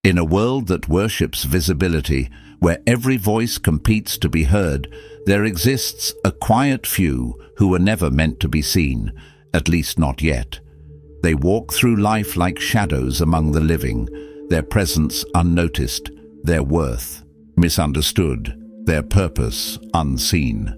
In a world that worships visibility, where every voice competes to be heard, there exists a quiet few who were never meant to be seen, at least not yet. They walk through life like shadows among the living, their presence unnoticed, their worth misunderstood, their purpose unseen.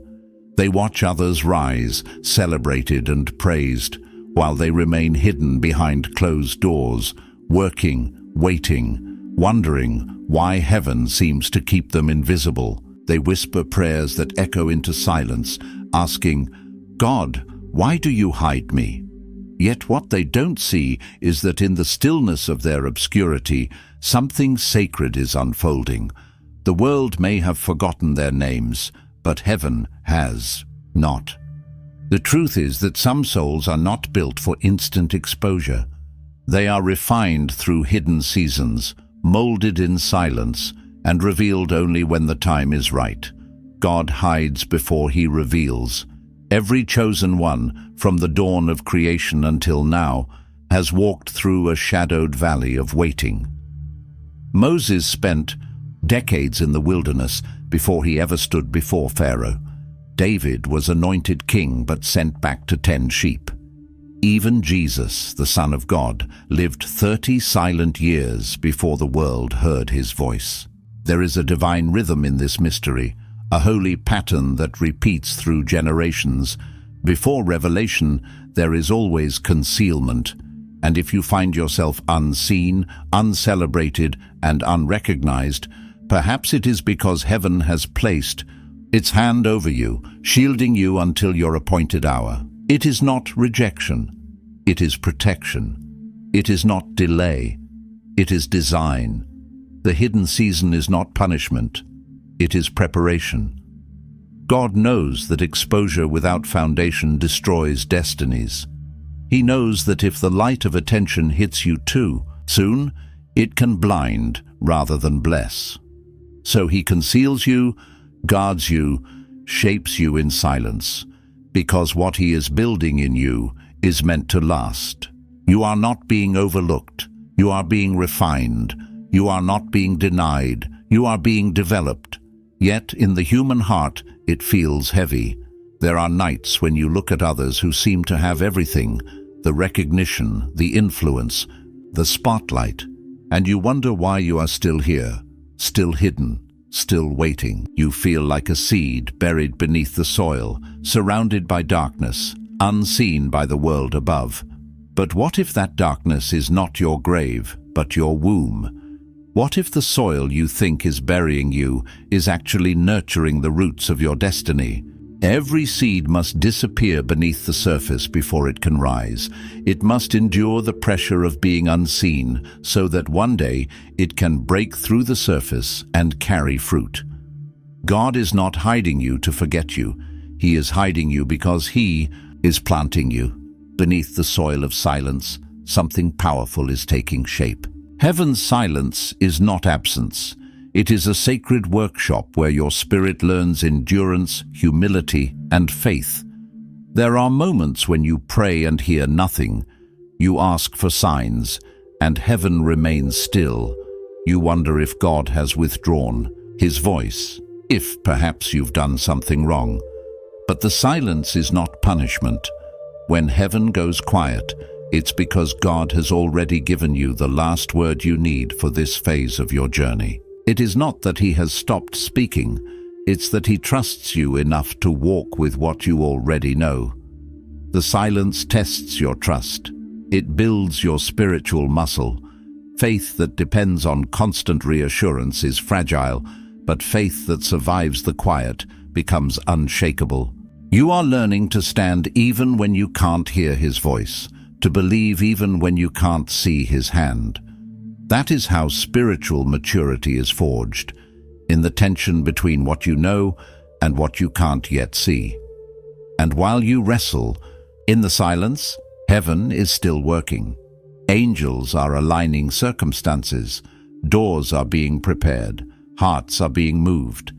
They watch others rise, celebrated and praised, while they remain hidden behind closed doors, working, waiting, wondering why heaven seems to keep them invisible. They whisper prayers that echo into silence, asking, "God, why do you hide me?" Yet what they don't see is that in the stillness of their obscurity, something sacred is unfolding. The world may have forgotten their names, but heaven has not. The truth is that some souls are not built for instant exposure. They are refined through hidden seasons, molded in silence, and revealed only when the time is right. God hides before he reveals. Every chosen one, from the dawn of creation until now, has walked through a shadowed valley of waiting. Moses spent decades in the wilderness before he ever stood before Pharaoh. David was anointed king but sent back to tend sheep. Even Jesus, the Son of God, lived 30 silent years before the world heard his voice. There is a divine rhythm in this mystery, a holy pattern that repeats through generations. Before revelation, there is always concealment, and if you find yourself unseen, uncelebrated, and unrecognized, perhaps it is because heaven has placed its hand over you, shielding you until your appointed hour. It is not rejection. It is protection. It is not delay. It is design. The hidden season is not punishment. It is preparation. God knows that exposure without foundation destroys destinies. He knows that if the light of attention hits you too soon, it can blind rather than bless. So he conceals you, guards you, shapes you in silence, because what he is building in you is meant to last. You are not being overlooked. You are being refined. You are not being denied. You are being developed. Yet in the human heart, it feels heavy. There are nights when you look at others who seem to have everything, the recognition, the influence, the spotlight, and you wonder why you are still here, still hidden, still waiting. You feel like a seed buried beneath the soil, surrounded by darkness, unseen by the world above. But what if that darkness is not your grave, but your womb? What if the soil you think is burying you is actually nurturing the roots of your destiny? Every seed must disappear beneath the surface before it can rise. It must endure the pressure of being unseen so that one day it can break through the surface and carry fruit. God is not hiding you to forget you. He is hiding you because he is planting you. Beneath the soil of silence, something powerful is taking shape. Heaven's silence is not absence. It is a sacred workshop where your spirit learns endurance, humility, and faith. There are moments when you pray and hear nothing. You ask for signs, and heaven remains still. You wonder if God has withdrawn his voice, if perhaps you've done something wrong. But the silence is not punishment. When heaven goes quiet, it's because God has already given you the last word you need for this phase of your journey. It is not that he has stopped speaking, it's that he trusts you enough to walk with what you already know. The silence tests your trust. It builds your spiritual muscle. Faith that depends on constant reassurance is fragile, but faith that survives the quiet becomes unshakable. You are learning to stand even when you can't hear his voice, to believe even when you can't see his hand. That is how spiritual maturity is forged, in the tension between what you know and what you can't yet see. And while you wrestle, in the silence, heaven is still working. Angels are aligning circumstances, doors are being prepared, hearts are being moved.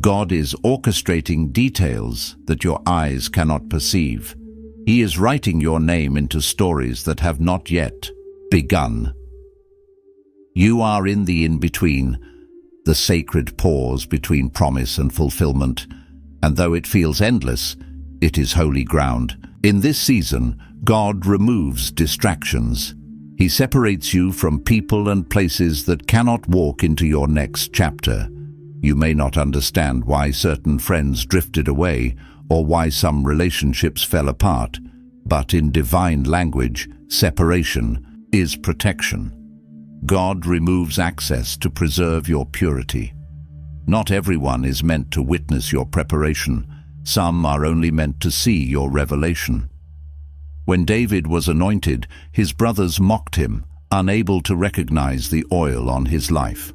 God is orchestrating details that your eyes cannot perceive. He is writing your name into stories that have not yet begun. You are in the in-between, the sacred pause between promise and fulfillment, and though it feels endless, it is holy ground. In this season, God removes distractions. He separates you from people and places that cannot walk into your next chapter. You may not understand why certain friends drifted away or why some relationships fell apart, but in divine language, separation is protection. God removes access to preserve your purity. Not everyone is meant to witness your preparation. Some are only meant to see your revelation. When David was anointed, his brothers mocked him, unable to recognize the oil on his life.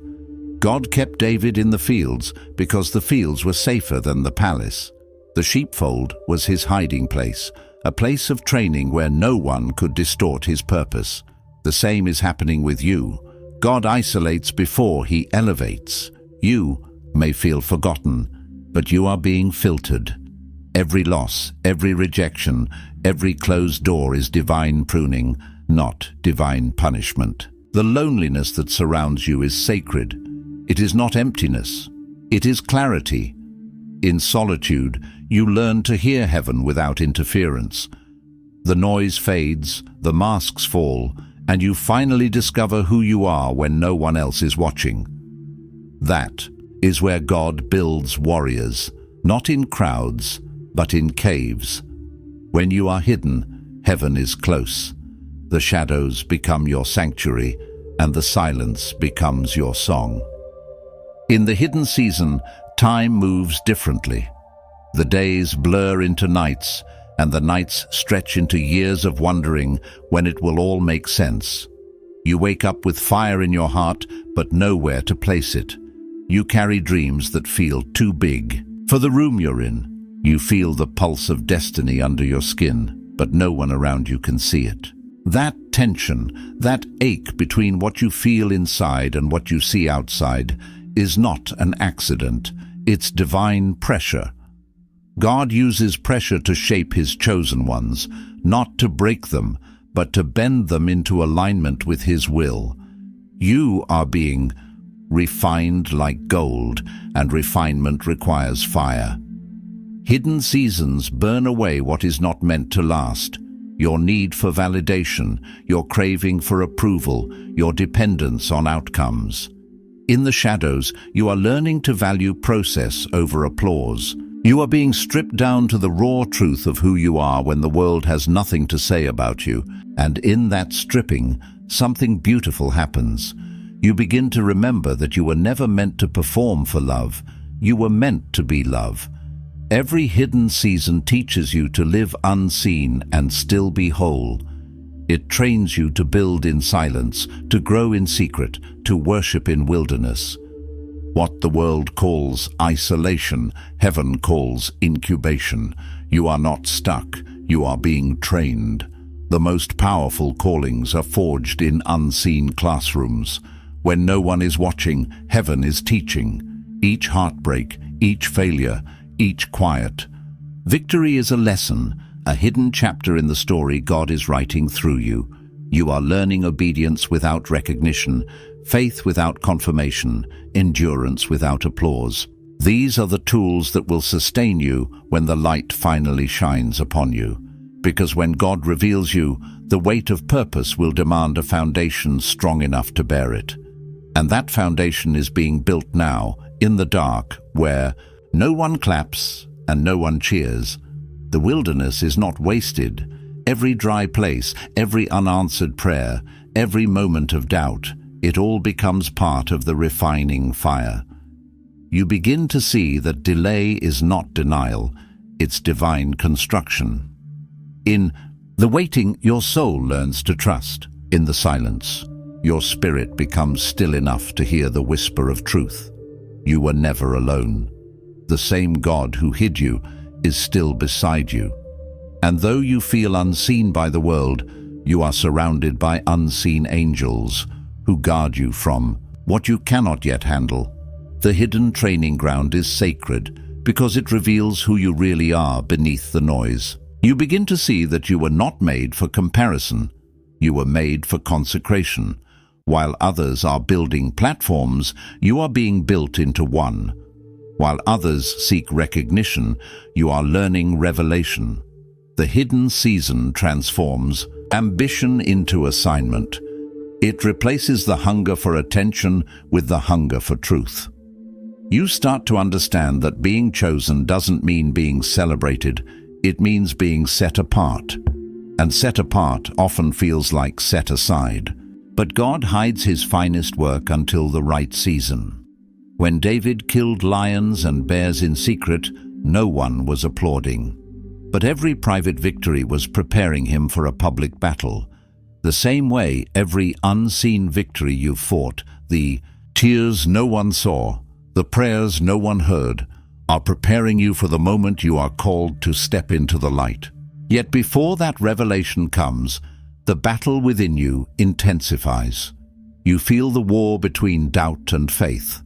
God kept David in the fields because the fields were safer than the palace. The sheepfold was his hiding place, a place of training where no one could distort his purpose. The same is happening with you. God isolates before he elevates. You may feel forgotten, but you are being filtered. Every loss, every rejection, every closed door is divine pruning, not divine punishment. The loneliness that surrounds you is sacred. It is not emptiness. It is clarity. In solitude, you learn to hear heaven without interference. The noise fades, the masks fall, and you finally discover who you are when no one else is watching. That is where God builds warriors, not in crowds, but in caves. When you are hidden, heaven is close. The shadows become your sanctuary, and the silence becomes your song. In the hidden season, time moves differently. The days blur into nights, and the nights stretch into years of wondering when it will all make sense. You wake up with fire in your heart, but nowhere to place it. You carry dreams that feel too big for the room you're in. You feel the pulse of destiny under your skin, but no one around you can see it. That tension, that ache between what you feel inside and what you see outside, is not an accident. It's divine pressure. God uses pressure to shape his chosen ones, not to break them, but to bend them into alignment with his will. You are being refined like gold, and refinement requires fire. Hidden seasons burn away what is not meant to last. Your need for validation, your craving for approval, your dependence on outcomes. In the shadows, you are learning to value process over applause. You are being stripped down to the raw truth of who you are when the world has nothing to say about you. And in that stripping, something beautiful happens. You begin to remember that you were never meant to perform for love. You were meant to be love. Every hidden season teaches you to live unseen and still be whole. It trains you to build in silence, to grow in secret, to worship in wilderness. What the world calls isolation, heaven calls incubation. You are not stuck, you are being trained. The most powerful callings are forged in unseen classrooms. When no one is watching, heaven is teaching. Each heartbreak, each failure, each quiet. Victory is a lesson, a hidden chapter in the story God is writing through you. You are learning obedience without recognition, faith without confirmation, endurance without applause. These are the tools that will sustain you when the light finally shines upon you. Because when God reveals you, the weight of purpose will demand a foundation strong enough to bear it. And that foundation is being built now, in the dark, where no one claps and no one cheers. The wilderness is not wasted. Every dry place, every unanswered prayer, every moment of doubt, it all becomes part of the refining fire. You begin to see that delay is not denial, it's divine construction. In the waiting, your soul learns to trust. In the silence, your spirit becomes still enough to hear the whisper of truth. You were never alone. The same God who hid you is still beside you. And though you feel unseen by the world, you are surrounded by unseen angels who guard you from what you cannot yet handle. The hidden training ground is sacred because it reveals who you really are beneath the noise. You begin to see that you were not made for comparison. You were made for consecration. While others are building platforms, you are being built into one. While others seek recognition, you are learning revelation. The hidden season transforms ambition into assignment. It replaces the hunger for attention with the hunger for truth. You start to understand that being chosen doesn't mean being celebrated, it means being set apart. And set apart often feels like set aside. But God hides his finest work until the right season. When David killed lions and bears in secret, no one was applauding. But every private victory was preparing him for a public battle. The same way, every unseen victory you've fought, the tears no one saw, the prayers no one heard, are preparing you for the moment you are called to step into the light. Yet before that revelation comes, the battle within you intensifies. You feel the war between doubt and faith,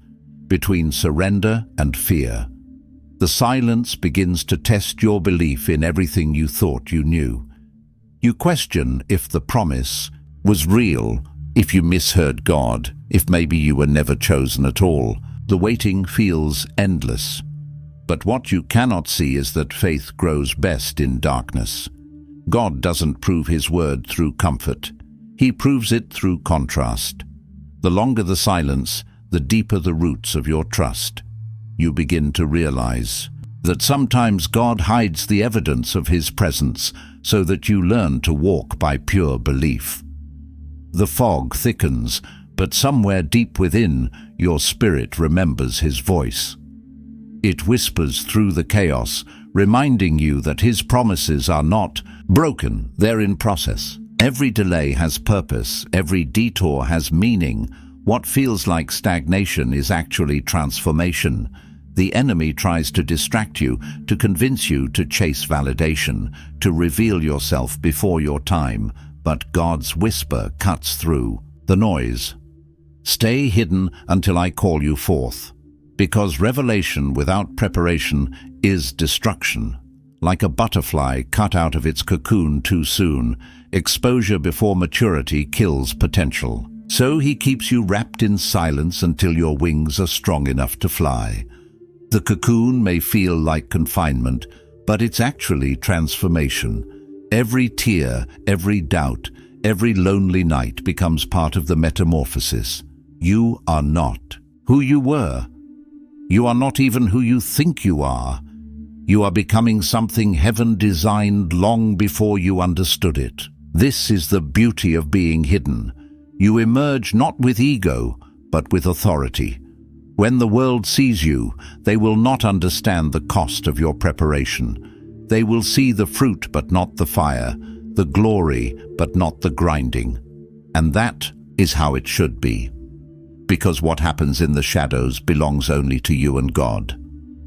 between surrender and fear. The silence begins to test your belief in everything you thought you knew. You question if the promise was real, if you misheard God, if maybe you were never chosen at all. The waiting feels endless. But what you cannot see is that faith grows best in darkness. God doesn't prove his word through comfort. He proves it through contrast. The longer the silence, the deeper the roots of your trust. You begin to realize that sometimes God hides the evidence of his presence so that you learn to walk by pure belief. The fog thickens, but somewhere deep within, your spirit remembers his voice. It whispers through the chaos, reminding you that his promises are not broken, they're in process. Every delay has purpose, every detour has meaning. What feels like stagnation is actually transformation. The enemy tries to distract you, to convince you to chase validation, to reveal yourself before your time, but God's whisper cuts through the noise. Stay hidden until I call you forth. Because revelation without preparation is destruction. Like a butterfly cut out of its cocoon too soon, exposure before maturity kills potential. So he keeps you wrapped in silence until your wings are strong enough to fly. The cocoon may feel like confinement, but it's actually transformation. Every tear, every doubt, every lonely night becomes part of the metamorphosis. You are not who you were. You are not even who you think you are. You are becoming something heaven designed long before you understood it. This is the beauty of being hidden. You emerge not with ego, but with authority. When the world sees you, they will not understand the cost of your preparation. They will see the fruit but not the fire, the glory but not the grinding. And that is how it should be. Because what happens in the shadows belongs only to you and God.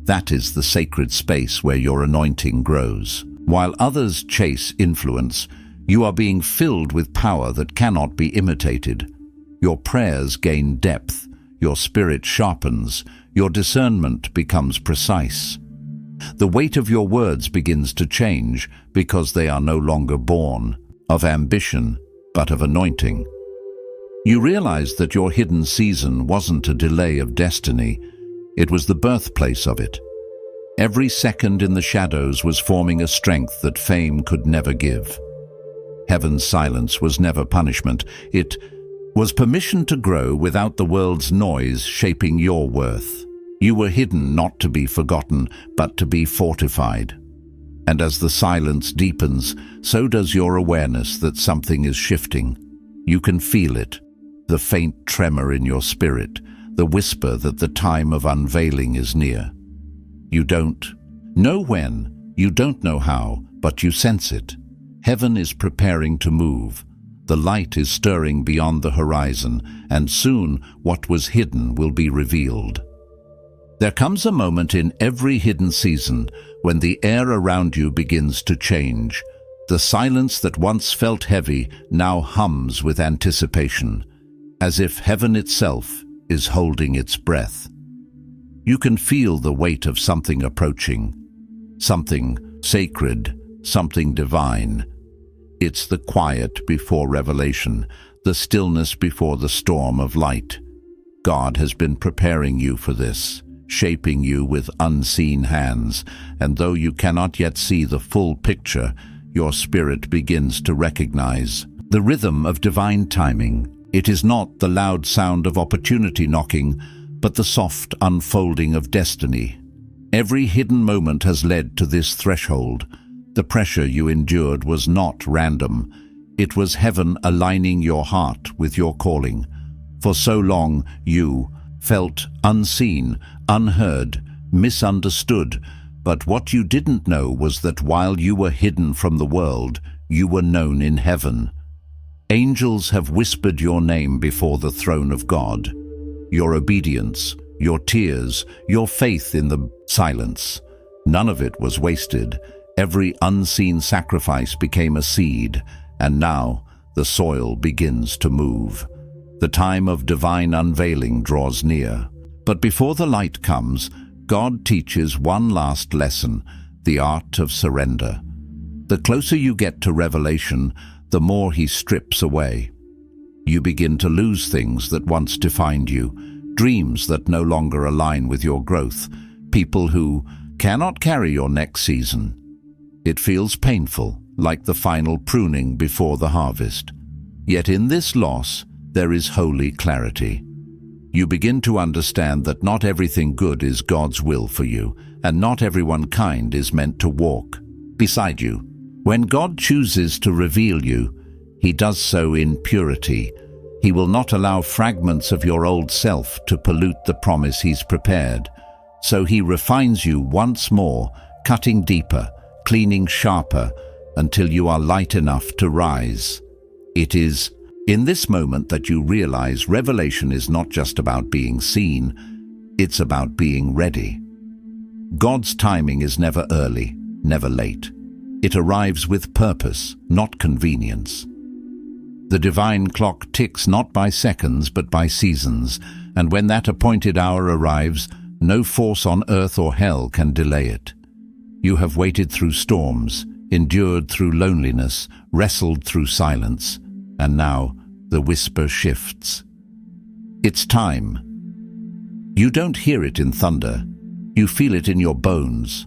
That is the sacred space where your anointing grows. While others chase influence, you are being filled with power that cannot be imitated. Your prayers gain depth, your spirit sharpens, your discernment becomes precise. The weight of your words begins to change because they are no longer born of ambition, but of anointing. You realize that your hidden season wasn't a delay of destiny, it was the birthplace of it. Every second in the shadows was forming a strength that fame could never give. Heaven's silence was never punishment, it was permission to grow without the world's noise shaping your worth. You were hidden not to be forgotten, but to be fortified. And as the silence deepens, so does your awareness that something is shifting. You can feel it, the faint tremor in your spirit, the whisper that the time of unveiling is near. You don't know when, you don't know how, but you sense it. Heaven is preparing to move. The light is stirring beyond the horizon, and soon what was hidden will be revealed. There comes a moment in every hidden season when the air around you begins to change. The silence that once felt heavy now hums with anticipation, as if heaven itself is holding its breath. You can feel the weight of something approaching, something sacred, something divine. It's the quiet before revelation, the stillness before the storm of light. God has been preparing you for this, shaping you with unseen hands, and though you cannot yet see the full picture, your spirit begins to recognize the rhythm of divine timing. It is not the loud sound of opportunity knocking, but the soft unfolding of destiny. Every hidden moment has led to this threshold. The pressure you endured was not random. It was heaven aligning your heart with your calling. For so long you felt unseen, unheard, misunderstood, but what you didn't know was that while you were hidden from the world, you were known in heaven. Angels have whispered your name before the throne of God. Your obedience, your tears, your faith in the silence. None of it was wasted. Every unseen sacrifice became a seed, and now the soil begins to move. The time of divine unveiling draws near. But before the light comes, God teaches one last lesson, the art of surrender. The closer you get to revelation, the more He strips away. You begin to lose things that once defined you, dreams that no longer align with your growth, people who cannot carry your next season. It feels painful, like the final pruning before the harvest. Yet in this loss, there is holy clarity. You begin to understand that not everything good is God's will for you, and not everyone kind is meant to walk beside you. When God chooses to reveal you, He does so in purity. He will not allow fragments of your old self to pollute the promise He's prepared. So He refines you once more, cutting deeper, cleaning sharper, until you are light enough to rise. It is in this moment that you realize revelation is not just about being seen, it's about being ready. God's timing is never early, never late. It arrives with purpose, not convenience. The divine clock ticks not by seconds but by seasons, and when that appointed hour arrives, no force on earth or hell can delay it. You have waited through storms, endured through loneliness, wrestled through silence, and now the whisper shifts. It's time. You don't hear it in thunder. You feel it in your bones.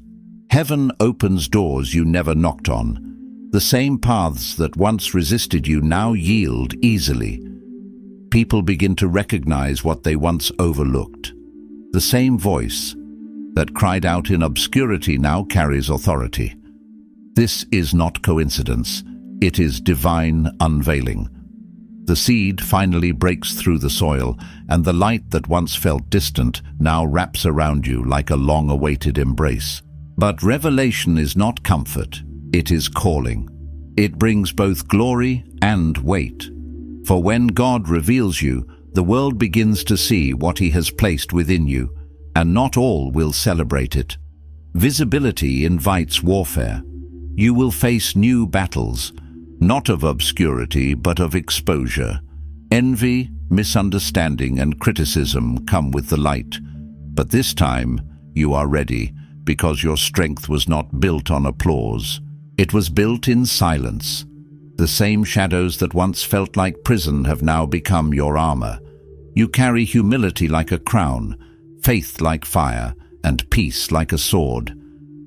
Heaven opens doors you never knocked on. The same paths that once resisted you now yield easily. People begin to recognize what they once overlooked. The same voice that cried out in obscurity now carries authority. This is not coincidence. It is divine unveiling. The seed finally breaks through the soil, and the light that once felt distant now wraps around you like a long-awaited embrace. But revelation is not comfort, it is calling. It brings both glory and weight. For when God reveals you, the world begins to see what He has placed within you, and not all will celebrate it. Visibility invites warfare. You will face new battles, not of obscurity but of exposure. Envy, misunderstanding, and criticism come with the light. But this time, you are ready, because your strength was not built on applause. It was built in silence. The same shadows that once felt like prison have now become your armor. You carry humility like a crown, faith like fire, and peace like a sword.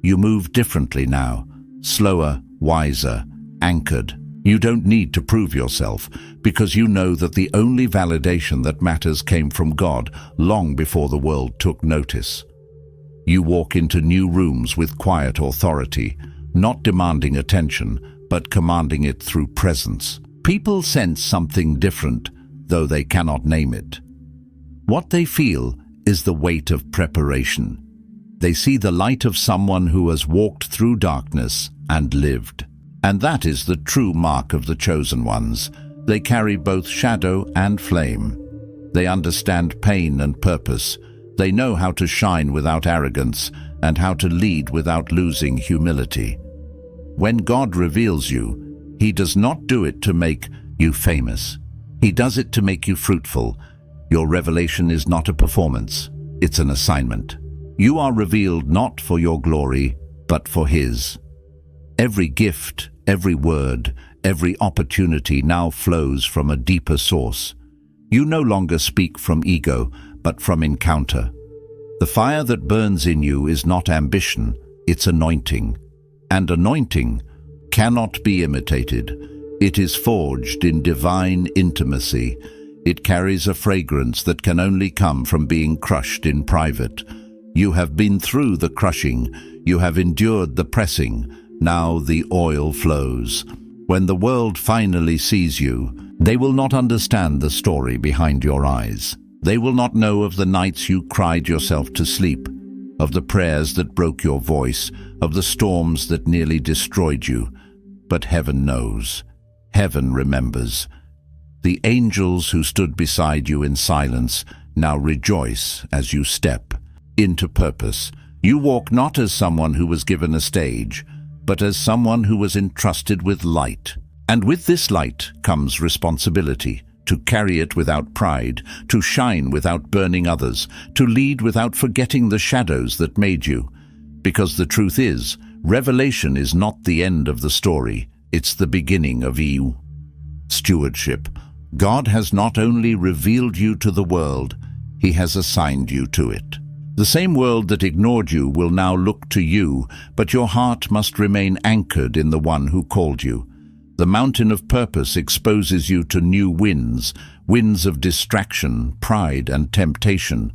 You move differently now, slower, wiser, anchored. You don't need to prove yourself, because you know that the only validation that matters came from God long before the world took notice. You walk into new rooms with quiet authority, not demanding attention, but commanding it through presence. People sense something different, though they cannot name it. What they feel is the weight of preparation. They see the light of someone who has walked through darkness and lived. And that is the true mark of the chosen ones. They carry both shadow and flame. They understand pain and purpose. They know how to shine without arrogance and how to lead without losing humility. When God reveals you, He does not do it to make you famous. He does it to make you fruitful. Your revelation is not a performance, it's an assignment. You are revealed not for your glory, but for His. Every gift, every word, every opportunity now flows from a deeper source. You no longer speak from ego, but from encounter. The fire that burns in you is not ambition, it's anointing. And anointing cannot be imitated. It is forged in divine intimacy. It carries a fragrance that can only come from being crushed in private. You have been through the crushing. You have endured the pressing. Now the oil flows. When the world finally sees you, they will not understand the story behind your eyes. They will not know of the nights you cried yourself to sleep, of the prayers that broke your voice, of the storms that nearly destroyed you. But heaven knows. Heaven remembers. The angels who stood beside you in silence now rejoice as you step into purpose. You walk not as someone who was given a stage, but as someone who was entrusted with light. And with this light comes responsibility, to carry it without pride, to shine without burning others, to lead without forgetting the shadows that made you. Because the truth is, revelation is not the end of the story, it's the beginning of you. Stewardship. God has not only revealed you to the world, He has assigned you to it. The same world that ignored you will now look to you, but your heart must remain anchored in the one who called you. The mountain of purpose exposes you to new winds, winds of distraction, pride, and temptation.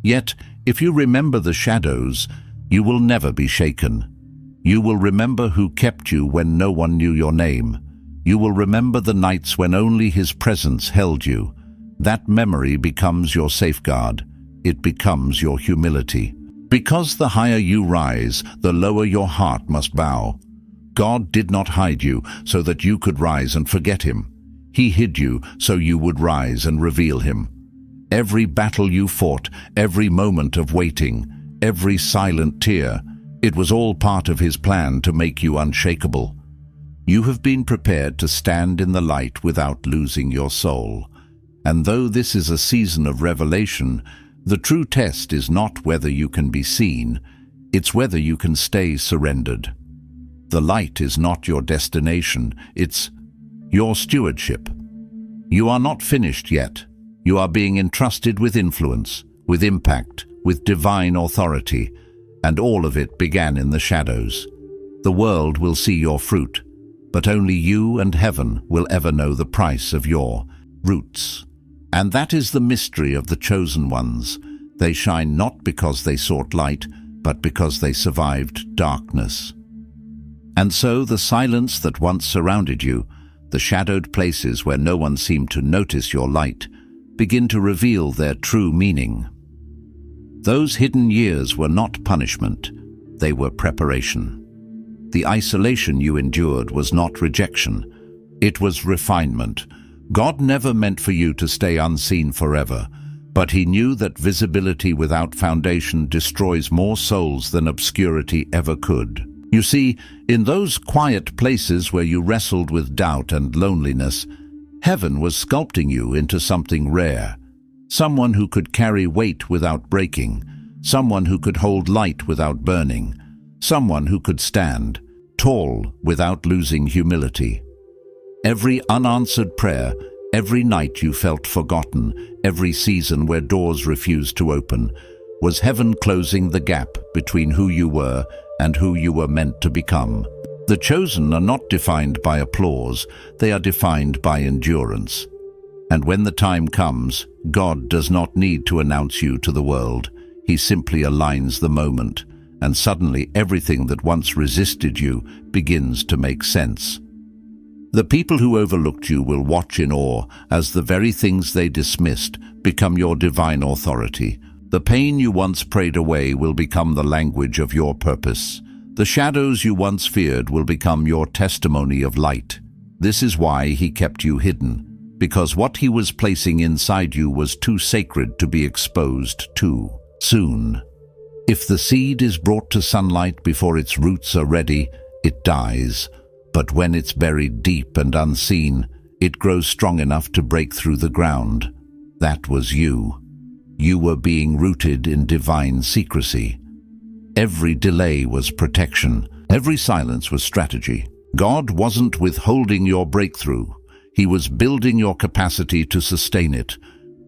Yet, if you remember the shadows, you will never be shaken. You will remember who kept you when no one knew your name. You will remember the nights when only His presence held you. That memory becomes your safeguard. It becomes your humility. Because the higher you rise, the lower your heart must bow. God did not hide you so that you could rise and forget Him. He hid you so you would rise and reveal Him. Every battle you fought, every moment of waiting, every silent tear, it was all part of His plan to make you unshakable. You have been prepared to stand in the light without losing your soul. And though this is a season of revelation, the true test is not whether you can be seen, it's whether you can stay surrendered. The light is not your destination, it's your stewardship. You are not finished yet. You are being entrusted with influence, with impact, with divine authority, and all of it began in the shadows. The world will see your fruit, but only you and heaven will ever know the price of your roots. And that is the mystery of the chosen ones. They shine not because they sought light, but because they survived darkness. And so the silence that once surrounded you, the shadowed places where no one seemed to notice your light, begin to reveal their true meaning. Those hidden years were not punishment, they were preparation. The isolation you endured was not rejection, it was refinement. God never meant for you to stay unseen forever, but He knew that visibility without foundation destroys more souls than obscurity ever could. You see, in those quiet places where you wrestled with doubt and loneliness, heaven was sculpting you into something rare. Someone who could carry weight without breaking, someone who could hold light without burning, someone who could stand tall without losing humility. Every unanswered prayer, every night you felt forgotten, every season where doors refused to open, was heaven closing the gap between who you were and who you were meant to become. The chosen are not defined by applause, they are defined by endurance. And when the time comes, God does not need to announce you to the world. He simply aligns the moment, and suddenly everything that once resisted you begins to make sense. The people who overlooked you will watch in awe as the very things they dismissed become your divine authority. The pain you once prayed away will become the language of your purpose. The shadows you once feared will become your testimony of light. This is why He kept you hidden, because what He was placing inside you was too sacred to be exposed too soon. If the seed is brought to sunlight before its roots are ready, it dies. But when it's buried deep and unseen, it grows strong enough to break through the ground. That was you. You were being rooted in divine secrecy. Every delay was protection. Every silence was strategy. God wasn't withholding your breakthrough. He was building your capacity to sustain it,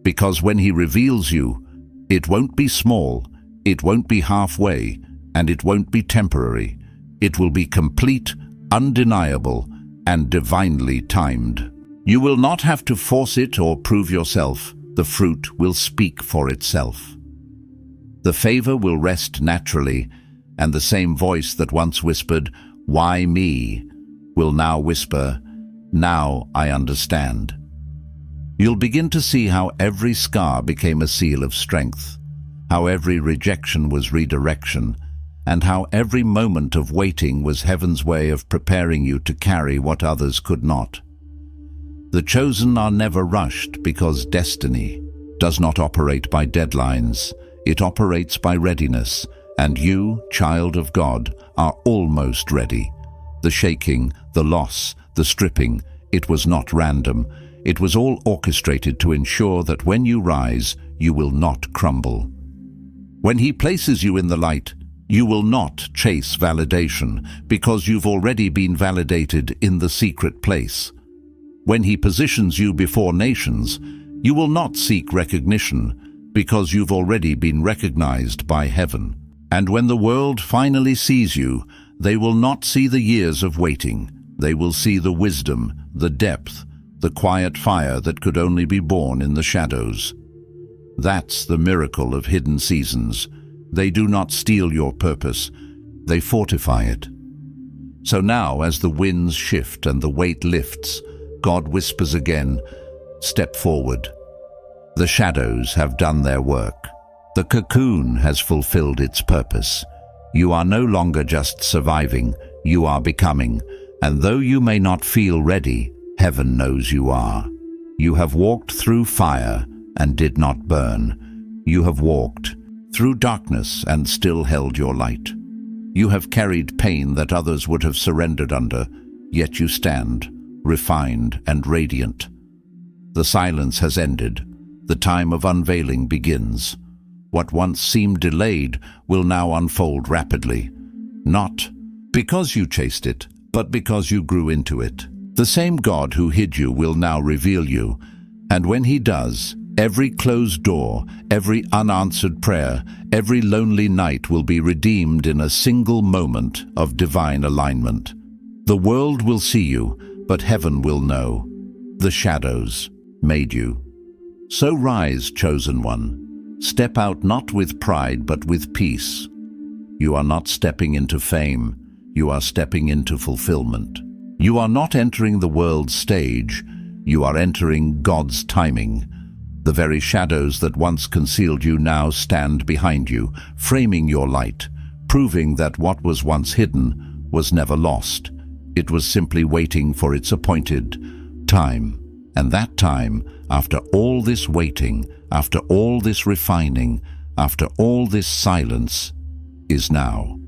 because when He reveals you, it won't be small, it won't be halfway, and it won't be temporary. It will be complete, undeniable, and divinely timed. You will not have to force it or prove yourself. The fruit will speak for itself. The favor will rest naturally, and the same voice that once whispered, "Why me?" will now whisper, "Now I understand." You'll begin to see how every scar became a seal of strength, how every rejection was redirection, and how every moment of waiting was heaven's way of preparing you to carry what others could not. The chosen are never rushed, because destiny does not operate by deadlines. It operates by readiness, and you, child of God, are almost ready. The shaking, the loss, the stripping, it was not random. It was all orchestrated to ensure that when you rise, you will not crumble. When He places you in the light, you will not chase validation, because you've already been validated in the secret place. When He positions you before nations, you will not seek recognition, because you've already been recognized by heaven. And when the world finally sees you, they will not see the years of waiting. They will see the wisdom, the depth, the quiet fire that could only be born in the shadows. That's the miracle of hidden seasons. They do not steal your purpose, they fortify it. So now, as the winds shift and the weight lifts, God whispers again, "Step forward." The shadows have done their work. The cocoon has fulfilled its purpose. You are no longer just surviving, you are becoming. And though you may not feel ready, heaven knows you are. You have walked through fire and did not burn. You have walked through darkness and still held your light. You have carried pain that others would have surrendered under, yet you stand, refined and radiant. The silence has ended. The time of unveiling begins. What once seemed delayed will now unfold rapidly. Not because you chased it, but because you grew into it. The same God who hid you will now reveal you, and when He does, every closed door, every unanswered prayer, every lonely night will be redeemed in a single moment of divine alignment. The world will see you, but heaven will know. The shadows made you. So rise, chosen one. Step out not with pride, but with peace. You are not stepping into fame. You are stepping into fulfillment. You are not entering the world's stage. You are entering God's timing. The very shadows that once concealed you now stand behind you, framing your light, proving that what was once hidden was never lost. It was simply waiting for its appointed time. And that time, after all this waiting, after all this refining, after all this silence, is now.